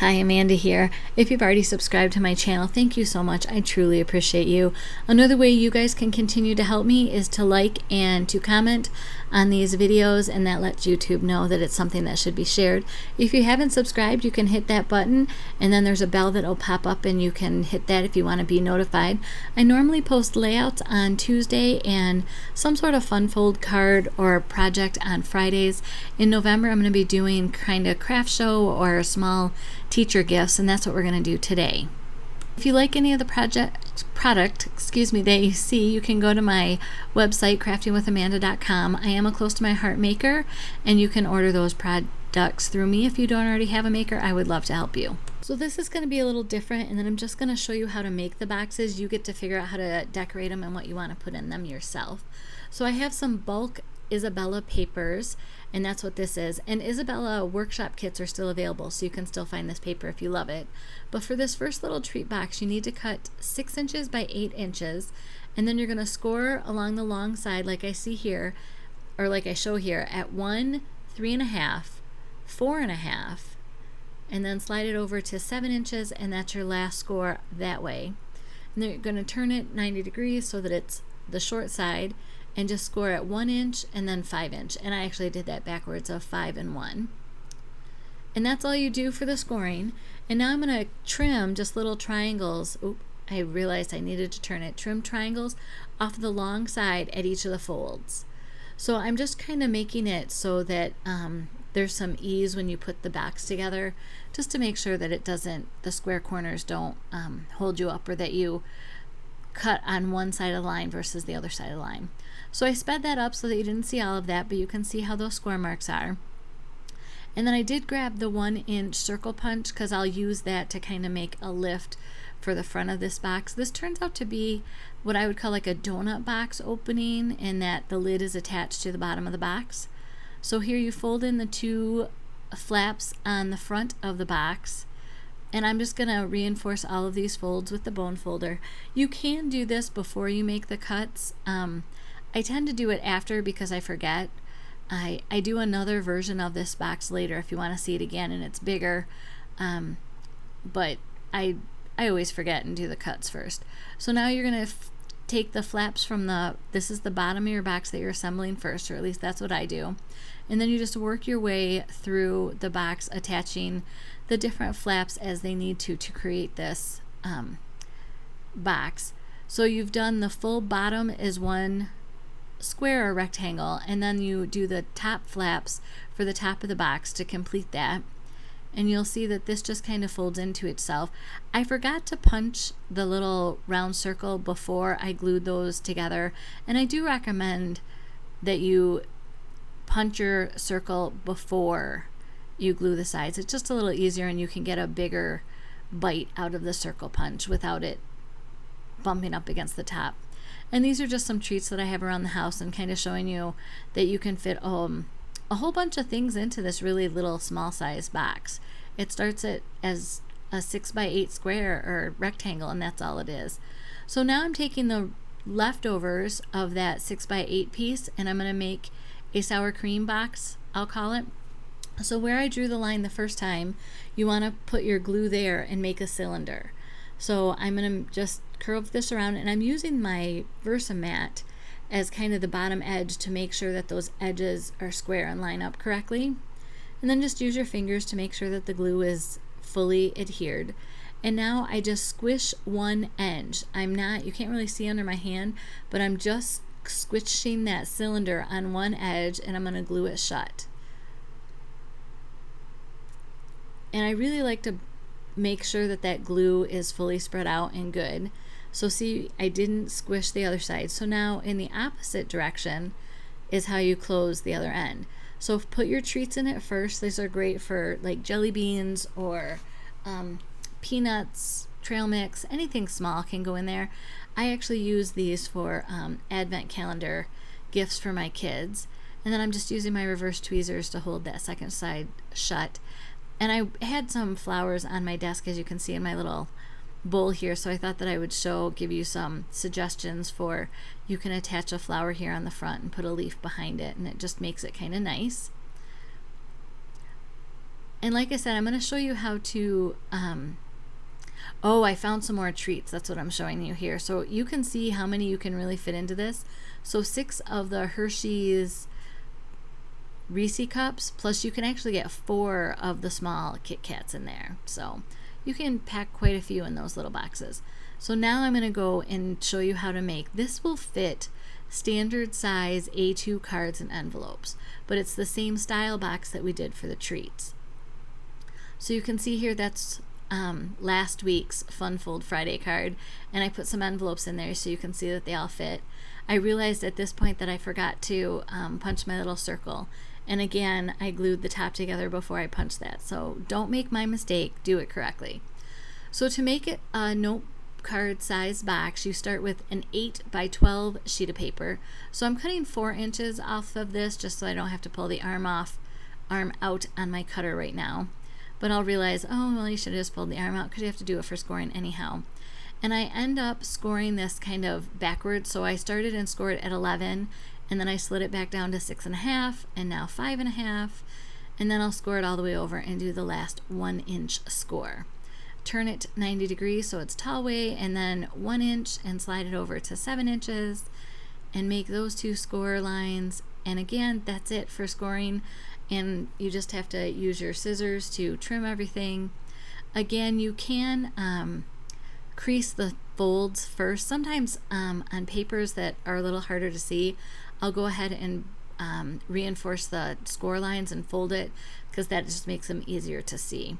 Hi, Amanda here. If you've already subscribed to my channel, thank you so much. I truly appreciate you. Another way you guys can continue to help me is to like and to comment on these videos, and that lets YouTube know that it's something that should be shared. If you haven't subscribed, you can hit that button, and then there's a bell that'll pop up and you can hit that if you want to be notified. I normally post layouts on Tuesday and some sort of fun fold card or project on Fridays. In November, I'm going to be doing kind of craft show or a small teacher gifts, and that's what we're going to do today. If you like any of the product that you see, you can go to my website, craftingwithamanda.com. I am a close to my heart maker, and you can order those products through me. If you don't already have a maker, I would love to help you. So this is going to be a little different, and then I'm just going to show you how to make the boxes. You get to figure out how to decorate them and what you want to put in them yourself. So I have some bulk Isabella papers, and that's what this is. And Isabella workshop kits are still available, so you can still find this paper if you love it. But for this first little treat box, you need to cut 6 inches by 8 inches, and then you're going to score along the long side like I see here, or like I show here, at 1, 3.5, 4.5, and then slide it over to 7 inches, and that's your last score that way. And then you're going to turn it 90 degrees so that it's the short side, and just score at 1 inch and then 5 inch. And I actually did that backwards of 5 and 1. And that's all you do for the scoring. And now I'm going to trim just little triangles. Oop, I realized I needed to turn it. Trim triangles off the long side at each of the folds. So I'm just kind of making it so that there's some ease when you put the backs together, just to make sure that it doesn't, the square corners don't hold you up, or that you cut on one side of the line versus the other side of the line. So I sped that up so that you didn't see all of that, but you can see how those score marks are. And then I did grab the 1 inch circle punch because I'll use that to kind of make a lift for the front of this box. This turns out to be what I would call like a donut box opening, in that the lid is attached to the bottom of the box. So here you fold in the 2 flaps on the front of the box, and I'm just going to reinforce all of these folds with the bone folder. You can do this before you make the cuts. I tend to do it after because I forget. I do another version of this box later if you want to see it again, and it's bigger, but I always forget and do the cuts first. So now you're going to take the flaps from this is the bottom of your box that you're assembling first, or at least that's what I do. And then you just work your way through the box, attaching the different flaps as they need to create this box. So you've done the full bottom is 1 square or rectangle, and then you do the top flaps for the top of the box to complete that. And you'll see that this just kind of folds into itself. I forgot to punch the little round circle before I glued those together, and I do recommend that you punch your circle before you glue the sides. It's just a little easier, and you can get a bigger bite out of the circle punch without it bumping up against the top. And these are just some treats that I have around the house, and kind of showing you that you can fit a whole bunch of things into this really little small size box. It starts as a 6 by 8 square or rectangle, and that's all it is. So now I'm taking the leftovers of that 6 by 8 piece, and I'm going to make a sour cream box, I'll call it. So where I drew the line the first time, you want to put your glue there and make a cylinder. So I'm going to just curve this around, and I'm using my Versamat as kind of the bottom edge to make sure that those edges are square and line up correctly. And then just use your fingers to make sure that the glue is fully adhered. And now I just squish one edge. You can't really see under my hand, but I'm just squishing that cylinder on one edge, and I'm going to glue it shut. And I really like to make sure that that glue is fully spread out and good. So see, I didn't squish the other side. So now in the opposite direction is how you close the other end. So put your treats in it first. These are great for like jelly beans or peanuts, trail mix, anything small can go in there. I actually use these for advent calendar gifts for my kids. And then I'm just using my reverse tweezers to hold that second side shut. And I had some flowers on my desk, as you can see in my little bowl here, so I thought that I would give you some suggestions for, you can attach a flower here on the front and put a leaf behind it, and it just makes it kind of nice. And like I said, I'm going to show you how to, oh, I found some more treats. That's what I'm showing you here. So you can see how many you can really fit into this. So 6 of the Hershey's Reese cups, plus you can actually get 4 of the small Kit Kats in there. So you can pack quite a few in those little boxes. So now I'm going to go and show you how to make. This will fit standard size A2 cards and envelopes, but it's the same style box that we did for the treats. So you can see here that's last week's Fun Fold Friday card, and I put some envelopes in there so you can see that they all fit. I realized at this point that I forgot to punch my little circle, and again I glued the top together before I punched that, so don't make my mistake, do it correctly. So to make it a note card size box, you start with an 8 by 12 sheet of paper. So I'm cutting 4 inches off of this just so I don't have to pull the arm out on my cutter right now. But I'll realize, oh, well, you should have just pulled the arm out because you have to do it for scoring anyhow. And I end up scoring this kind of backwards. So I started and scored at 11, and then I slid it back down to 6.5, and now 5.5, and then I'll score it all the way over and do the last 1 inch score. Turn it 90 degrees so it's tall way, and then 1 inch and slide it over to 7 inches and make those 2 score lines. And again, that's it for scoring, and you just have to use your scissors to trim everything. Again, you can crease the folds first. Sometimes on papers that are a little harder to see, I'll go ahead and reinforce the score lines and fold it because that just makes them easier to see.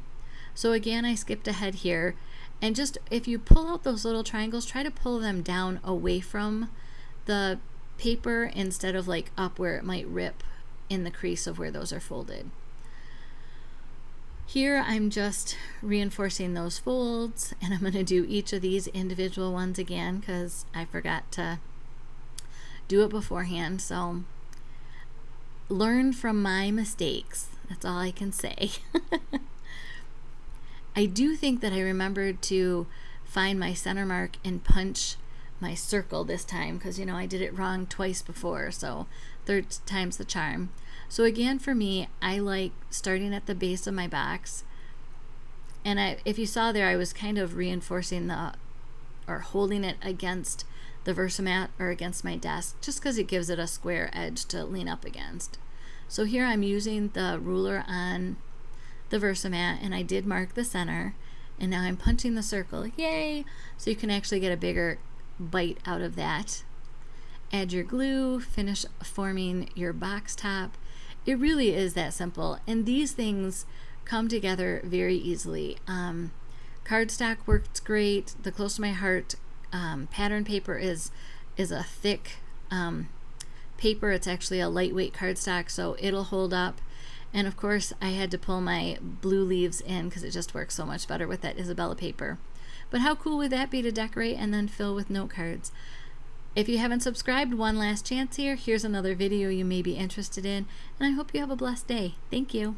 So again, I skipped ahead here, and just if you pull out those little triangles, try to pull them down away from the paper instead of like up where it might rip in the crease of where those are folded. Here I'm just reinforcing those folds, and I'm going to do each of these individual ones again because I forgot to do it beforehand. So learn from my mistakes. That's all I can say. I do think that I remembered to find my center mark and punch my circle this time because, you know, I did it wrong twice before, so third time's the charm. So again, for me, I like starting at the base of my box, and if you saw there, I was kind of reinforcing or holding it against the Versamat or against my desk just because it gives it a square edge to lean up against. So here I'm using the ruler on the Versamat, and I did mark the center, and now I'm punching the circle. Yay! So you can actually get a bigger bite out of that. Add your glue, finish forming your box top. It really is that simple, and these things come together very easily. Cardstock works great. The Close to My Heart pattern paper is a thick paper. It's actually a lightweight cardstock, so it'll hold up. And of course, I had to pull my blue leaves in because it just works so much better with that Isabella paper. But how cool would that be to decorate and then fill with note cards? If you haven't subscribed, one last chance here. Here's another video you may be interested in, and I hope you have a blessed day. Thank you.